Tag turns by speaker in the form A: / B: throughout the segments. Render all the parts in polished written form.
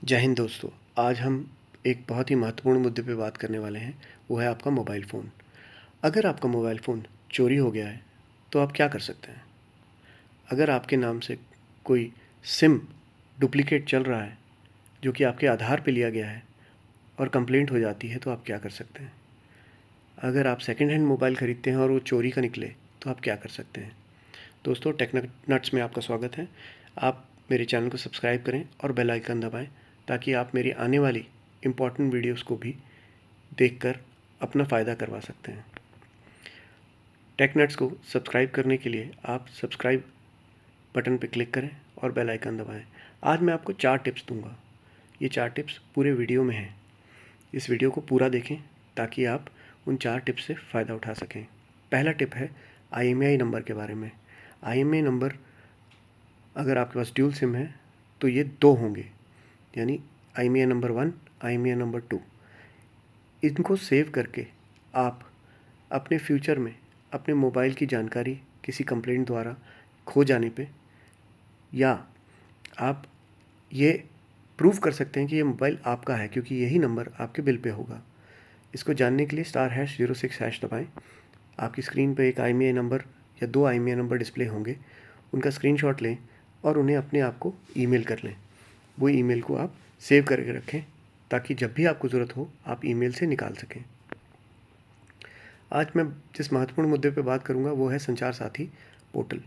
A: जय हिंद दोस्तों। आज हम एक बहुत ही महत्वपूर्ण मुद्दे पे बात करने वाले हैं। वो है आपका मोबाइल फ़ोन। अगर आपका मोबाइल फ़ोन चोरी हो गया है तो आप क्या कर सकते हैं? अगर आपके नाम से कोई सिम डुप्लिकेट चल रहा है जो कि आपके आधार पे लिया गया है और कंप्लेंट हो जाती है तो आप क्या कर सकते हैं? अगर आप सेकंड हैंड मोबाइल ख़रीदते हैं और वो चोरी का निकले तो आप क्या कर सकते हैं? दोस्तों, टेक्नट्स में आपका स्वागत है। आप मेरे चैनल को सब्सक्राइब करें और बेल आइकन दबाएं ताकि आप मेरी आने वाली इम्पॉर्टेंट वीडियोस को भी देखकर अपना फ़ायदा करवा सकते हैं। टेक्नट्स को सब्सक्राइब करने के लिए आप सब्सक्राइब बटन पर क्लिक करें और बेल आइकन दबाएं। आज मैं आपको 4 टिप्स दूंगा। ये 4 टिप्स पूरे वीडियो में हैं। इस वीडियो को पूरा देखें ताकि आप उन 4 टिप्स से फ़ायदा उठा सकें। पहला टिप है IMEI नंबर के बारे में। IMEI नंबर अगर आपके पास ड्यूल सिम है तो ये 2 होंगे, यानी IMEI नंबर 1, IMEI नंबर 2। इनको सेव करके आप अपने फ्यूचर में अपने मोबाइल की जानकारी किसी कंप्लेंट द्वारा खो जाने पे, या आप ये प्रूव कर सकते हैं कि ये मोबाइल आपका है क्योंकि यही नंबर आपके बिल पे होगा। इसको जानने के लिए *#06# दबाएं। आपकी स्क्रीन पे एक IMEI नंबर या 2 IMEI नंबर डिस्प्ले होंगे। उनका स्क्रीनशॉट लें और उन्हें अपने आप को ईमेल कर लें। वो ईमेल को आप सेव करके रखें ताकि जब भी आपको ज़रूरत हो आप ईमेल से निकाल सकें। आज मैं जिस महत्वपूर्ण मुद्दे पर बात करूंगा वो है संचार साथी पोर्टल।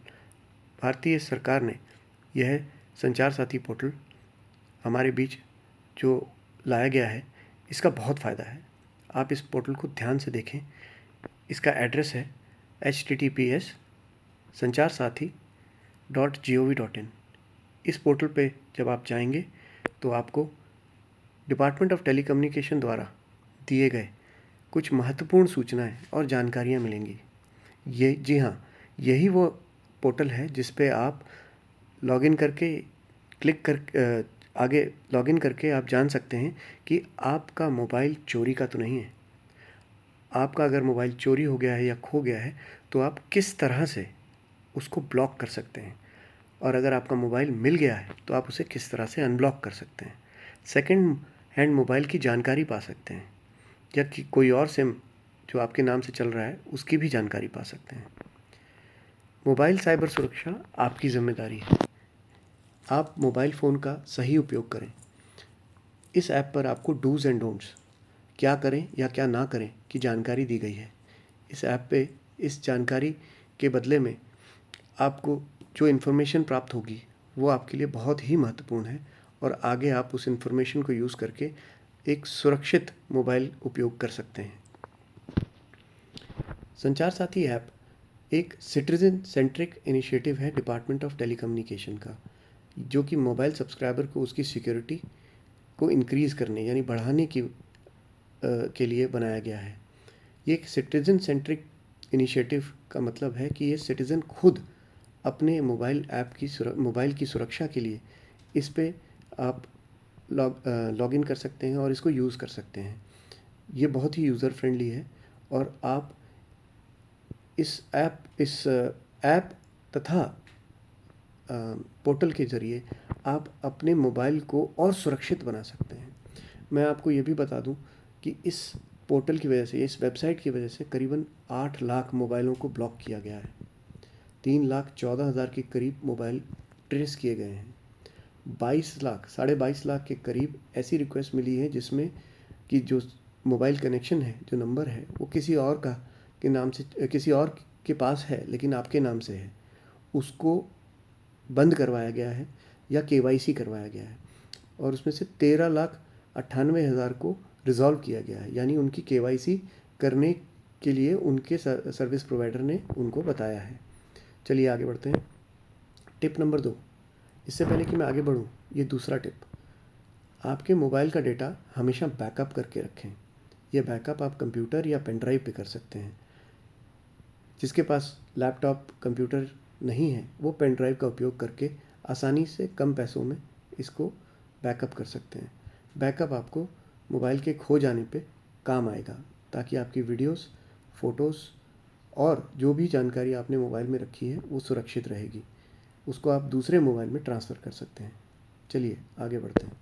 A: भारतीय सरकार ने यह संचार साथी पोर्टल हमारे बीच जो लाया गया है, इसका बहुत फ़ायदा है। आप इस पोर्टल को ध्यान से देखें। इसका एड्रेस है https://sancharsaathi.gov.in। इस पोर्टल पे जब आप जाएंगे तो आपको डिपार्टमेंट ऑफ टेलीकम्युनिकेशन द्वारा दिए गए कुछ महत्वपूर्ण सूचनाएं और जानकारियां मिलेंगी। ये जी हाँ, यही वो पोर्टल है जिस पे आप लॉगिन करके आगे लॉगिन करके आप जान सकते हैं कि आपका मोबाइल चोरी का तो नहीं है। आपका अगर मोबाइल चोरी हो गया है या खो गया है तो आप किस तरह से उसको ब्लॉक कर सकते हैं, और अगर आपका मोबाइल मिल गया है तो आप उसे किस तरह से अनब्लॉक कर सकते हैं। सेकंड हैंड मोबाइल की जानकारी पा सकते हैं, या कि कोई और सिम जो आपके नाम से चल रहा है उसकी भी जानकारी पा सकते हैं। मोबाइल साइबर सुरक्षा आपकी ज़िम्मेदारी है। आप मोबाइल फ़ोन का सही उपयोग करें। इस ऐप पर आपको डूज़ एंड डोंट्स, क्या करें या क्या ना करें की जानकारी दी गई है। इस ऐप पे इस जानकारी के बदले में आपको जो इन्फॉर्मेशन प्राप्त होगी वो आपके लिए बहुत ही महत्वपूर्ण है, और आगे आप उस इन्फॉर्मेशन को यूज़ करके एक सुरक्षित मोबाइल उपयोग कर सकते हैं। संचार साथी ऐप एक सिटीजन सेंट्रिक इनिशिएटिव है डिपार्टमेंट ऑफ टेलीकम्युनिकेशन का, जो कि मोबाइल सब्सक्राइबर को उसकी सिक्योरिटी को इंक्रीज़ करने यानी बढ़ाने के लिए बनाया गया है। ये एक सिटीजन सेंट्रिक इनिशिएटिव का मतलब है कि ये सिटीज़न खुद अपने मोबाइल की सुरक्षा के लिए इस पे आप लॉगिन कर सकते हैं और इसको यूज़ कर सकते हैं। ये बहुत ही यूज़र फ्रेंडली है, और आप इस ऐप तथा पोर्टल के ज़रिए आप अपने मोबाइल को और सुरक्षित बना सकते हैं। मैं आपको ये भी बता दूं कि इस पोर्टल की वजह से, इस वेबसाइट की वजह से करीबन 8 लाख मोबाइलों को ब्लॉक किया गया है। 3,14,000 के करीब मोबाइल ट्रेस किए गए हैं। 22 लाख के करीब ऐसी रिक्वेस्ट मिली है जिसमें कि जो मोबाइल कनेक्शन है, जो नंबर है, वो किसी और के नाम से, किसी और के पास है लेकिन आपके नाम से है, उसको बंद करवाया गया है या KYC करवाया गया है। और उसमें से 13,98,000 को रिज़ॉल्व किया गया है, यानी उनकी KYC करने के लिए उनके सर्विस प्रोवाइडर ने उनको बताया है। चलिए आगे बढ़ते हैं। Tip number 2। इससे पहले कि मैं आगे बढ़ूँ, ये दूसरा टिप, आपके मोबाइल का डेटा हमेशा बैकअप करके रखें। यह बैकअप आप कंप्यूटर या पेन ड्राइव पे कर सकते हैं। जिसके पास लैपटॉप कंप्यूटर नहीं है वो पेन ड्राइव का उपयोग करके आसानी से कम पैसों में इसको बैकअप कर सकते हैं। बैकअप आपको मोबाइल के खो जाने पे काम आएगा, ताकि आपकी वीडियोस, फ़ोटोज़ और जो भी जानकारी आपने मोबाइल में रखी है वो सुरक्षित रहेगी। उसको आप दूसरे मोबाइल में ट्रांसफ़र कर सकते हैं। चलिए आगे बढ़ते हैं।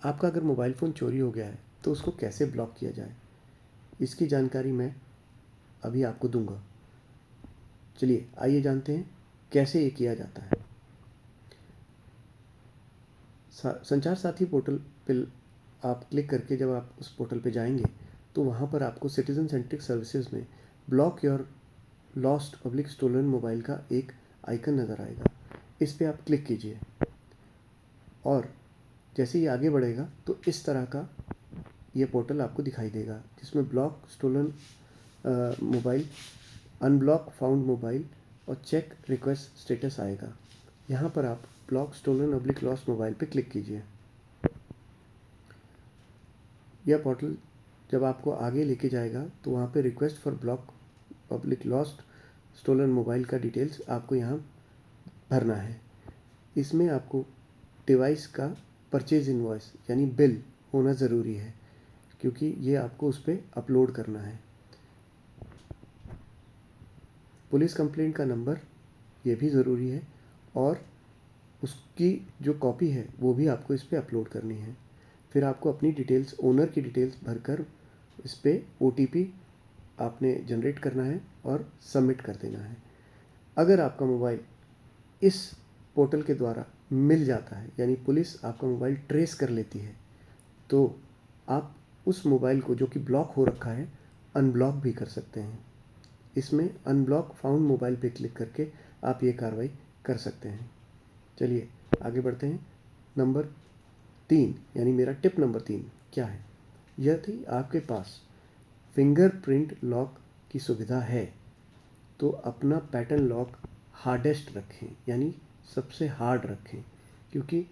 A: आपका अगर मोबाइल फ़ोन चोरी हो गया है तो उसको कैसे ब्लॉक किया जाए, इसकी जानकारी मैं अभी आपको दूंगा। चलिए आइए जानते हैं कैसे ये किया जाता है। संचार साथी पोर्टल पर आप क्लिक करके जब आप उस पोर्टल पे जाएंगे तो वहाँ पर आपको सिटीजन सेंट्रिक सर्विसेज में block your lost public stolen mobile का एक आइकन नज़र आएगा। इस पर आप क्लिक कीजिए और जैसे ही आगे बढ़ेगा तो इस तरह का ये पोर्टल आपको दिखाई देगा, जिसमें block stolen mobile, unblock found mobile और चेक रिक्वेस्ट स्टेटस आएगा। यहाँ पर आप block stolen oblique lost mobile पे क्लिक कीजिए। यह पोर्टल जब आपको आगे लेके जाएगा तो वहाँ पे request for block public lost stolen mobile का डिटेल्स आपको यहाँ भरना है। इसमें आपको डिवाइस का परचेज इनवॉइस यानी बिल होना ज़रूरी है, क्योंकि ये आपको उस पर अपलोड करना है। पुलिस कंप्लेंट का नंबर ये भी ज़रूरी है और उसकी जो कॉपी है वो भी आपको इस पर अपलोड करनी है। फिर आपको अपनी डिटेल्स, ओनर की डिटेल्स भरकर इस पर OTP आपने जनरेट करना है और सबमिट कर देना है। अगर आपका मोबाइल इस पोर्टल के द्वारा मिल जाता है, यानी पुलिस आपका मोबाइल ट्रेस कर लेती है, तो आप उस मोबाइल को जो कि ब्लॉक हो रखा है अनब्लॉक भी कर सकते हैं। इसमें अनब्लॉक फाउंड मोबाइल पे क्लिक करके आप ये कार्रवाई कर सकते हैं। चलिए आगे बढ़ते हैं। नंबर 3 यानी मेरा टिप नंबर 3 क्या है? यह थी आपके पास फिंगरप्रिंट लॉक की सुविधा है तो अपना पैटर्न लॉक हार्डेस्ट रखें, यानी सबसे हार्ड रखें, क्योंकि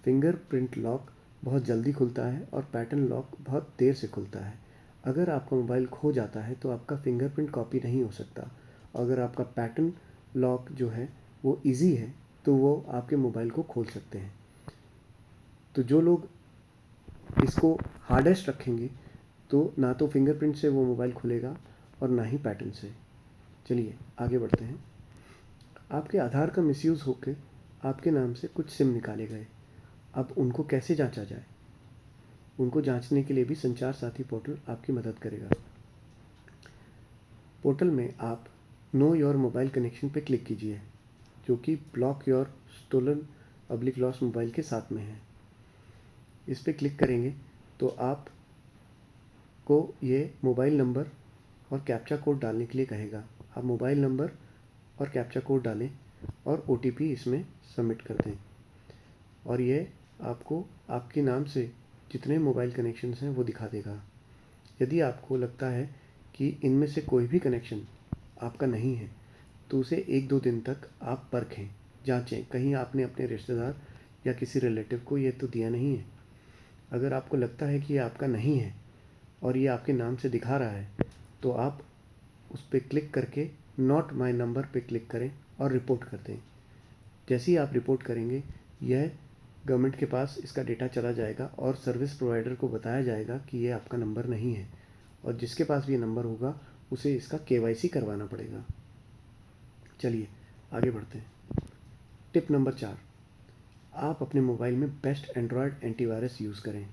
A: फिंगरप्रिंट लॉक बहुत जल्दी खुलता है और पैटर्न लॉक बहुत देर से खुलता है। अगर आपका मोबाइल खो जाता है तो आपका फिंगरप्रिंट कॉपी नहीं हो सकता। अगर आपका पैटर्न लॉक जो है वो इजी है तो वो आपके मोबाइल को खोल सकते हैं। तो जो लोग इसको हार्डेस्ट रखेंगे तो ना तो फिंगरप्रिंट से वो मोबाइल खुलेगा और ना ही पैटर्न से। चलिए आगे बढ़ते हैं। आपके आधार का मिसयूज़ होकर आपके नाम से कुछ सिम निकाले गए। अब उनको कैसे जांचा जाए? उनको जांचने के लिए भी संचार साथी पोर्टल आपकी मदद करेगा। पोर्टल में आप नो योर मोबाइल कनेक्शन पे क्लिक कीजिए, जो कि block your stolen public lost mobile के साथ में है। इस पर क्लिक करेंगे तो आप को ये मोबाइल नंबर और कैप्चा कोड डालने के लिए कहेगा। आप मोबाइल नंबर और कैप्चा कोड डालें और OTP इसमें सबमिट कर दें और ये आपको आपके नाम से जितने मोबाइल कनेक्शंस हैं वो दिखा देगा। यदि आपको लगता है कि इनमें से कोई भी कनेक्शन आपका नहीं है तो उसे 1-2 दिन तक आप परखें, जांचें, कहीं आपने अपने रिश्तेदार या किसी रिलेटिव को ये तो दिया नहीं है। अगर आपको लगता है कि ये आपका नहीं है और ये आपके नाम से दिखा रहा है तो आप उस पर क्लिक करके नॉट माई नंबर पे क्लिक करें और रिपोर्ट कर दें। जैसे ही आप रिपोर्ट करेंगे यह गवर्नमेंट के पास इसका डेटा चला जाएगा और सर्विस प्रोवाइडर को बताया जाएगा कि ये आपका नंबर नहीं है, और जिसके पास भी ये नंबर होगा उसे इसका KYC करवाना पड़ेगा। चलिए आगे बढ़ते हैं। टिप नंबर 4, आप अपने मोबाइल में बेस्ट एंड्रॉयड एंटीवायरस यूज़ करें।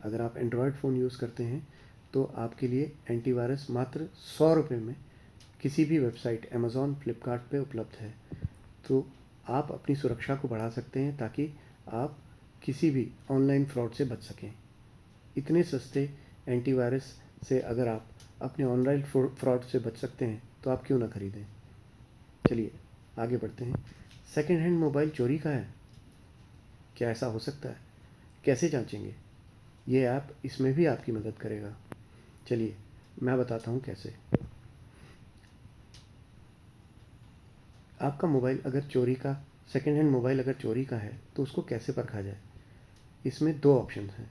A: अगर आप एंड्रॉयड फ़ोन यूज़ करते हैं तो आपके लिए एंटीवायरस मात्र 100 रुपये में किसी भी वेबसाइट अमेज़ॉन, फ्लिपकार्ट पे उपलब्ध है। तो आप अपनी सुरक्षा को बढ़ा सकते हैं ताकि आप किसी भी ऑनलाइन फ्रॉड से बच सकें। इतने सस्ते एंटीवायरस से अगर आप अपने ऑनलाइन फ्रॉड से बच सकते हैं तो आप क्यों ना खरीदें। चलिए आगे बढ़ते हैं। सेकेंड हैंड मोबाइल चोरी का है, क्या ऐसा हो सकता है? कैसे जांचेंगे? ये ऐप इसमें भी आपकी मदद करेगा। चलिए मैं बताता हूँ कैसे। आपका मोबाइल अगर चोरी का, सेकेंड हैंड मोबाइल अगर चोरी का है तो उसको कैसे परखा जाए? इसमें 2 ऑप्शन हैं,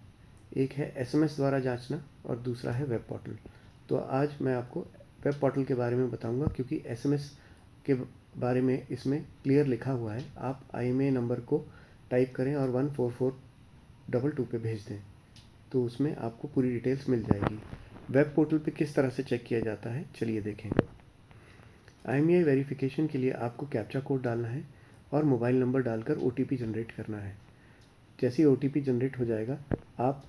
A: एक है SMS द्वारा जांचना और दूसरा है वेब पोर्टल। तो आज मैं आपको वेब पोर्टल के बारे में बताऊंगा, क्योंकि SMS के बारे में इसमें क्लियर लिखा हुआ है। आप IMEI नंबर को टाइप करें और 14422 पे भेज दें तो उसमें आपको पूरी डिटेल्स मिल जाएगी। वेब पोर्टल पे किस तरह से चेक किया जाता है, चलिए देखें। IMEI वेरिफिकेशन के लिए आपको कैप्चा कोड डालना है और मोबाइल नंबर डालकर OTP जनरेट करना है। जैसे ही OTP जनरेट हो जाएगा आप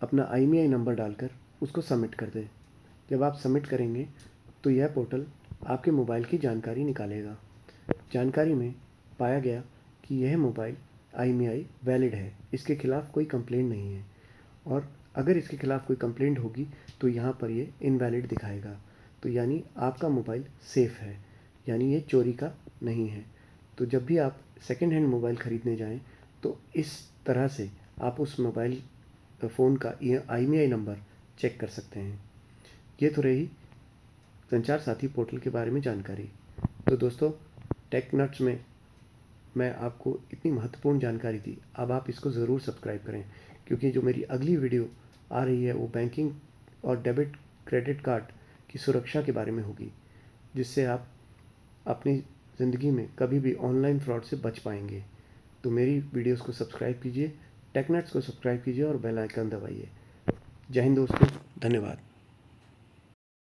A: अपना IMEI नंबर डालकर उसको सबमिट कर दें। जब आप सबमिट करेंगे तो यह पोर्टल आपके मोबाइल की जानकारी निकालेगा। जानकारी में पाया गया कि यह मोबाइल IMEI वैलिड है, इसके खिलाफ़ कोई कंप्लेंट नहीं है, और अगर इसके खिलाफ़ कोई कंप्लेंट होगी तो यहाँ पर ये इनवैलिड दिखाएगा। तो यानी आपका मोबाइल सेफ़ है, यानी ये चोरी का नहीं है। तो जब भी आप सेकेंड हैंड मोबाइल ख़रीदने जाएं तो इस तरह से आप उस मोबाइल फ़ोन का IMEI नंबर चेक कर सकते हैं। ये तो रही संचार साथी पोर्टल के बारे में जानकारी। तो दोस्तों, टेक नट्स में मैं आपको इतनी महत्वपूर्ण जानकारी दी। अब आप इसको ज़रूर सब्सक्राइब करें, क्योंकि जो मेरी अगली वीडियो आ रही है वो बैंकिंग और डेबिट क्रेडिट कार्ड की सुरक्षा के बारे में होगी, जिससे आप अपनी ज़िंदगी में कभी भी ऑनलाइन फ्रॉड से बच पाएंगे। तो मेरी वीडियोस को सब्सक्राइब कीजिए, टेक नट्स को सब्सक्राइब कीजिए और बेल आइकन दबाइए। जय हिंद दोस्तों, धन्यवाद।